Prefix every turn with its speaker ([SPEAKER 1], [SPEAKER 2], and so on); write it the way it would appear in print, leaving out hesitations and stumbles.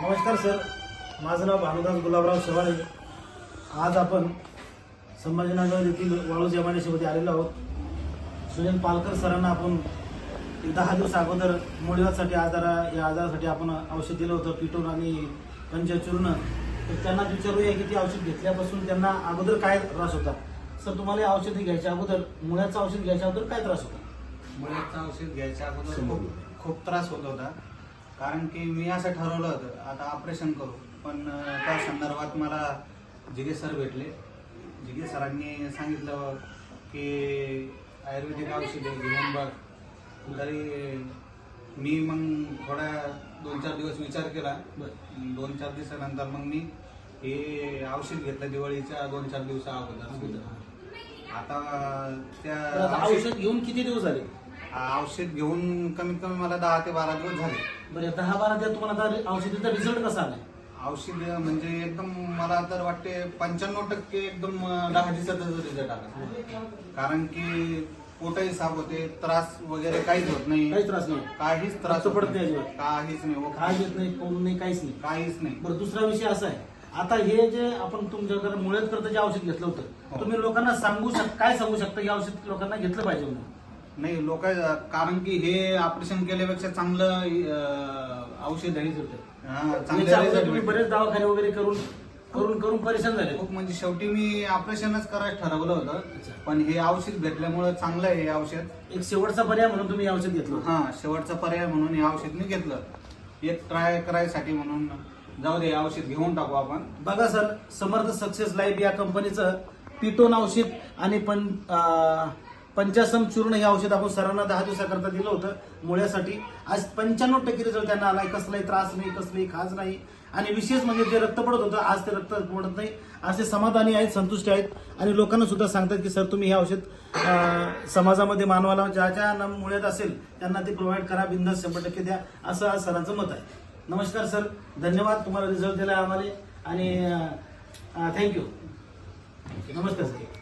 [SPEAKER 1] नमस्कार सर, माझं नाव भानुदास गुलाबराव शेवाळे। आज आपण संभाजीनगर येथील वाळूज एमआयडीसीमध्ये आलेलो आहोत। सुजन पालकर सरांना आपण 10 दिवस अगोदर मुळव्यासाठी या आजारासाठी आपण औषध दिलं होतं, पिटोन आणि पंचचूर्ण। तर त्यांना विचारूया की ती औषध घेतल्यापासून त्यांना अगोदर काय त्रास होता। सर, तुम्हाला हे औषध घ्यायच्या अगोदर, मुळ्याचं औषध घ्यायच्या अगोदर काय त्रास होता?
[SPEAKER 2] मुळ्याचं औषध घ्यायच्या अगोदर खूप त्रास होत होता, कारण की मी असं ठरवलं होतं आता ऑपरेशन करू। पण त्या संदर्भात मला जिगे सर भेटले। जिगे सरांनी सांगितलं की आयुर्वेदिक औषधे घेऊन बघ। तरी मी मग थोडा 2-4 दिवस विचार केला। 2-4 दिवसानंतर मग मी हे औषध घेतलं दिवाळीच्या 2-4 दिवसा अगोदर। आता त्या
[SPEAKER 1] औषध घेऊन किती दिवस झाले?
[SPEAKER 2] औषध घेऊन कमीत कमी मला 10 ते 12 दिवस झाले।
[SPEAKER 1] बरं, 10-12 दिवस तुम्हाला आता औषधीचा रिझल्ट कसा आलाय?
[SPEAKER 2] औषध म्हणजे एकदम मला तर वाटते 95% एकदम 10 दिवसाचा रिझल्ट आला। कारण की पोटही साफ होते, त्रास वगैरे काहीच होत नाही।
[SPEAKER 1] काहीच त्रास नाही?
[SPEAKER 2] काहीच त्रास
[SPEAKER 1] पडत नाही अजिबात?
[SPEAKER 2] काहीच नाही,
[SPEAKER 1] खाज येत नाही, पोट नाही, काहीच नाही?
[SPEAKER 2] काहीच नाही।
[SPEAKER 1] बरं, दुसरा विषय असा आहे, आता हे जे आपण तुमच्याकडे मुळ्यात करता जे औषध घेतलं होतं, तुम्ही लोकांना काय सांगू शकता की औषध लोकांना घेतलं पाहिजे म्हणून?
[SPEAKER 2] नाही लोक, कारण की हे ऑपरेशन केल्यापेक्षा चांगलं औषध आहे।
[SPEAKER 1] तुम्ही बरेच दवाखाने वगैरे करून परेशान झाले?
[SPEAKER 2] खूप, म्हणजे शेवटी मी ऑपरेशनच करायचं ठरवलं होतं, पण हे औषध भेटल्यामुळे चांगलं आहे हे औषध।
[SPEAKER 1] एक शेवटचा पर्याय म्हणून तुम्ही हे औषध घेतलं?
[SPEAKER 2] हा, शेवटचा पर्याय म्हणून हे औषध मी घेतलं, एक ट्राय करायसाठी म्हणून। जाऊ दे, हे औषध घेऊन टाकू आपण।
[SPEAKER 1] बघा सर, समर्थ सक्सेस लाईफ या कंपनीचं पिटोन औषध आणि पंचासम चूर्ण हे औषध आपण सरांना 10 दिवसाकरता दिलं होतं मुळ्यासाठी। आज 95% रिझल्ट त्यांना आलाय। कसलाही त्रास नाही, कसलीही खाज नाही, आणि विशेष म्हणजे जे रक्त पडत होतं आज ते रक्त पडत नाही। असे समाधानी आहेत, संतुष्ट आहेत, आणि लोकांना सुद्धा सांगतात की सर तुम्ही हे औषध समाजामध्ये मानवाला ज्या मुळ्यात असेल त्यांना ते प्रोव्हाइड करा, बिनधास्त 100% द्या, असं आज सरांचं मत आहे। नमस्कार सर, धन्यवाद, तुम्हाला रिझल्ट दिला आम्हाला, आणि थँक्यू। नमस्कार सर।